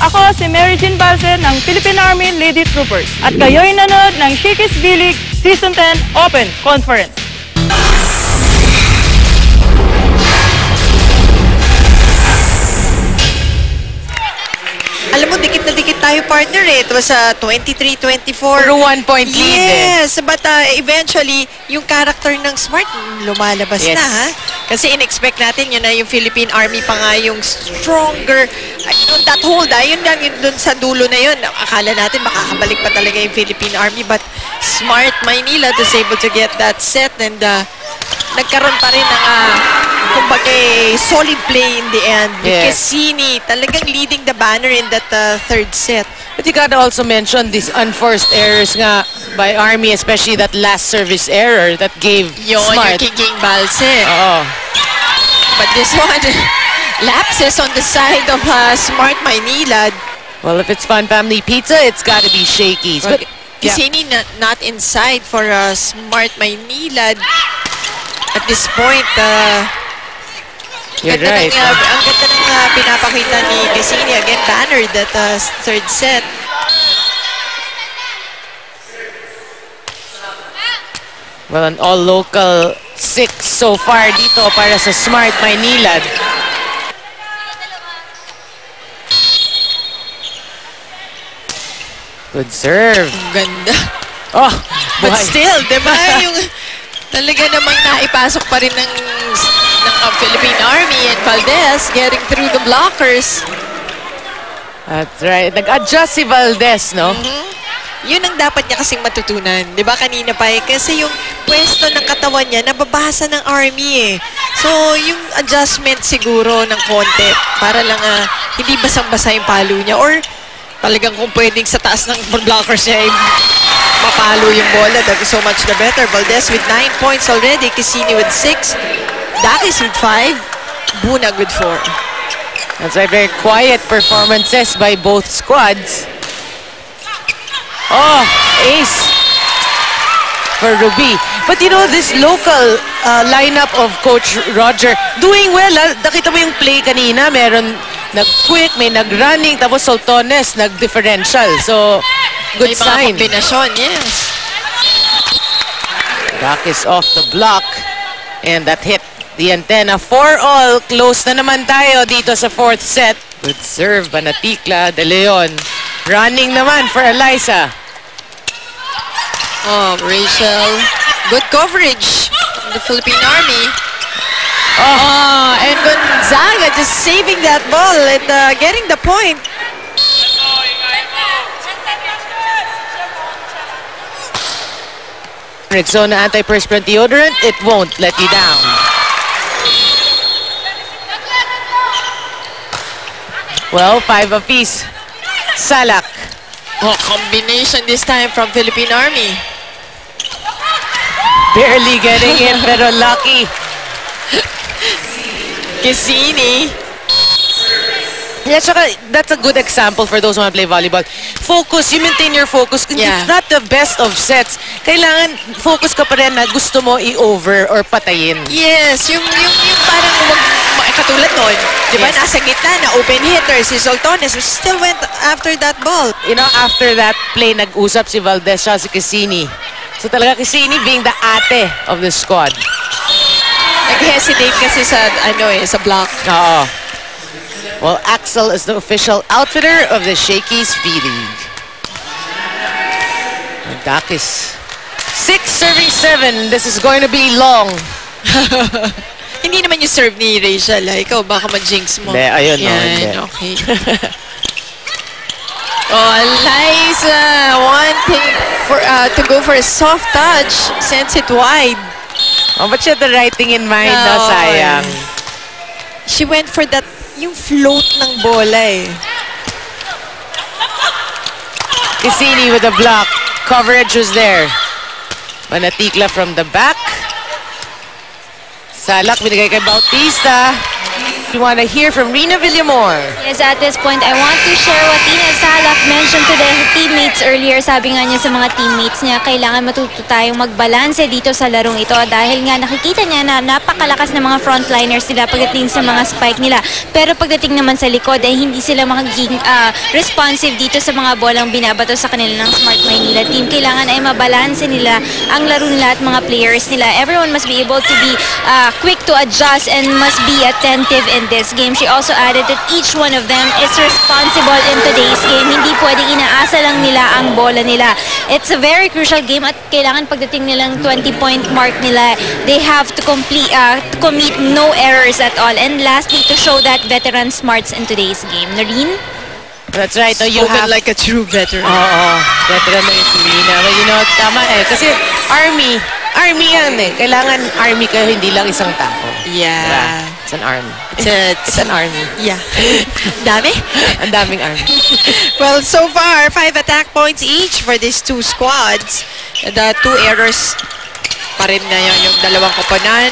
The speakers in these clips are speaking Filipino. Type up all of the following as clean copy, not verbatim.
Ako si Mary Jean Balse ng Philippine Army Lady Troopers at kayo'y nanood ng Shakey's B-League Season 10 Open Conference. Alam mo, dikit na dikit tayo, partner eh. It was 23-24. Puro 1-point lead Yes, but eventually, yung character ng Smart lumalabas na, ha? Kasi in-expect natin yun na yung Philippine Army pa nga yung stronger. On that hold, yun lang yun dun sa dulo na yun. Akala natin makakabalik pa talaga yung Philippine Army, but Smart Maynila was able to get that set and nagkaroon pa rin ng kumbaga solid play in the end. Yes. Cassini talagang leading the banner in that third set. But you gotta also mention these unforced errors nga by Army, especially that last service error that gave Smart. Yung King Balse. Oo. But this one, lapses on the side of Smart Maynila. Well, if it's Fun Family Pizza, it's gotta be Shakey's. But Cassini not inside for Smart Maynila. At this point, you're right. Ang ganda ng pinapakita ni Cassini. Again, bannered that third set. Well, an all-local 6 so far dito para sa Smart Maynila. Good serve. Ang ganda. Oh, But still, diba? Yung talaga namang naipasok pa rin ng Philippine Army and Valdez getting through the blockers. That's right. Nag-adjust si Valdez, no? Yun ang dapat niya kasing matutunan. Di ba kanina pa eh? Kasi yung pwesto ng katawan niya, nababasa ng Army eh. So, yung adjustment siguro ng konti para lang hindi basang-basa yung palo niya. Or talagang kung pwedeng sa taas ng blockers niya mapalo yung bola. That is so much the better. Valdez with 9 points already. Cassini with 6. Dakis with 5. Bunag with 4. That's right. Very quiet performances by both squads. Oh, ace for Ruby. But you know, this local lineup of Coach Roger doing well. Nakita mo yung play kanina. Meron nag-quick, may nag-running, tapos Soltones nag-differential. So, good sign. May mga kombinasyon, yes. Back is off the block. And that hit the antenna. 4-all. Close na naman tayo dito sa fourth set. Good serve, Banaticla, De Leon. Running naman for Eliza. Oh, Rachel. Good coverage from the Philippine Army. Oh, and Gonzaga just saving that ball and getting the point. Rexona antiperspirant deodorant, it won't let you down. Well, 5 apiece. Salak. Oh, combination this time from Philippine Army. Barely getting in, pero lucky. Cassini. Yeah, tsaka, that's a good example for those who want to play volleyball. Focus, you maintain your focus. Yeah. It's not the best of sets. Kailangan focus ka pa rin na gusto mo i-over or patayin. Yes, yung parang katulad nun. Diba, Yes. nasa gitna na open hitter si Soltones who still went after that ball. You know, after that play, nag-usap si Valdez siya si Cassini. So talaga Cassini being the ate of the squad. Nag-hesitate kasi sa block. Oo. Well, Axel is the official outfitter of the Shakey's V-League. Dakis. 6 serving 7. This is going to be long. Hindi naman yung serve ni Rachel. Ikaw, baka ma-jinx mo. Hindi, ayun. Yan, okay. Oh, Eliza wanting to go for a soft touch. Sends it wide. Oh, but she had the right thing in mind, no? Sayang. She went for that, yung float ng bola eh. Cassini with a block. Coverage was there. Banaticla from the back. Salak binigay kay Bautista. we want to hear from Rina Villamor. Yes, at this point, I want to share what Tina Salak mentioned to the teammates earlier. Sabi nga niya sa mga teammates niya, kailangan matuto tayong magbalanse dito sa larong ito dahil nga nakikita niya na napakalakas ng mga frontliners nila pagdating sa mga spike nila. Pero pagdating naman sa likod, ay hindi sila magiging responsive dito sa mga bolang binabato sa kanila ng Smart Maynila team. Kailangan ay mabalanse nila ang laro nila at mga players nila. Everyone must be able to be quick to adjust and must be attentive in this game. She also added that each one of them is responsible in today's game. Hindi pwedeng inaasa lang nila ang bola nila. It's a very crucial game at kailangan pagdating nilang 20-point mark nila, they have to commit no errors at all. And lastly, to show that veteran smarts in today's game. Noreen? That's right. No, you Spoken have... like a true veteran. Oo, veteran na yung Rina. But you know, tama eh. Kasi Army yan eh. Kailangan Army kayo, hindi lang isang tao. Yeah. Diba? It's an army. It's an army. Yeah. Dami? Ang daming army. Well, so far, 5 attack points each for these two squads. The 2 errors pa rin na yung dalawang koponan.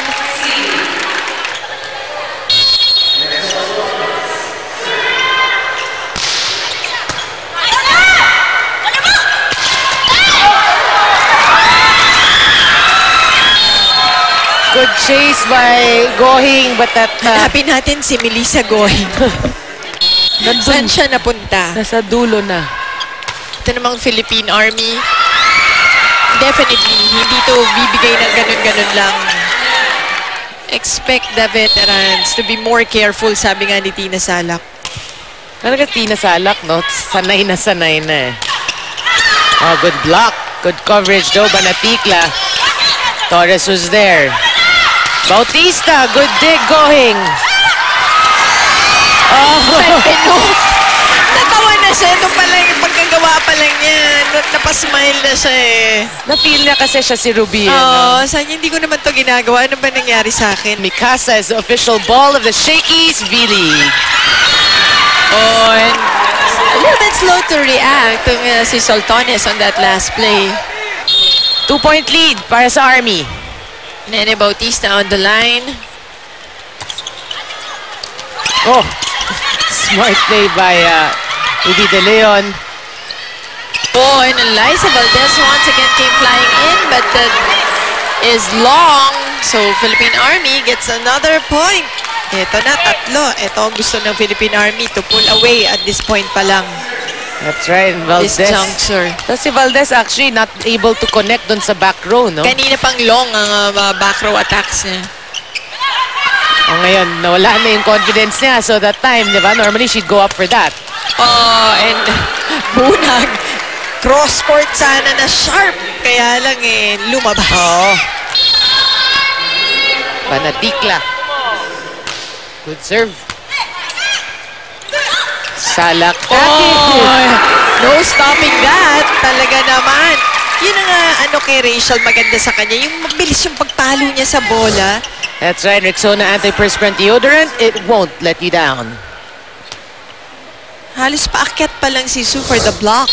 Good chase by Gohing, but that... Hanapin natin si Melissa Gohing. Saan siya napunta? Nasa dulo na. Ito namang Philippine Army. Definitely, hindi to bibigay ng ganun-ganun lang. Expect the veterans to be more careful, sabi nga ni Tina Salak. Talaga Tina Salak, no? Sanay na eh. Oh, good block. Good coverage though, Banatikla. Torres was there. Bautista, good dig, Gohing. Oh, Natawa na siya. Ito pala yung pagkagawa pa lang niya. Napasmile na siya eh. na-feel niya kasi siya si Ruby. Oo, saan hindi ko naman to ginagawa. Ano ba nangyari sa akin? Mikasa is the official ball of the Shakey's V-League. Oh, and a little bit slow to react si Soltones on that last play. 2-point lead para sa Army. Nene Bautista on the line. Oh, smart play by Ruby De Leon. Oh, and Eliza Valdez once again came flying in, but that is long. So, Philippine Army gets another point. Ito na, tatlo. Ito ang gusto ng Philippine Army to pull away at this point pa lang. That's right, Valdez. This juncture. Tapos si Valdez actually not able to connect dun sa back row, no? Kanina pang long ang back row attacks niya. O ngayon, nawala na yung confidence niya. So that time, di ba? Normally, she'd go up for that. Oh, and Bunag. Cross-court sana na sharp. Kaya lang eh, lumabas. Oo. Banatikla. Good serve. Salak. Oh, no stopping that. Talaga naman. Yun ang kay Rachel maganda sa kanya. Yung mabilis yung pagpalo niya sa bola. That's right, Rexona antiperspirant deodorant. It won't let you down. Halos paakyat pa lang si Sue for the block.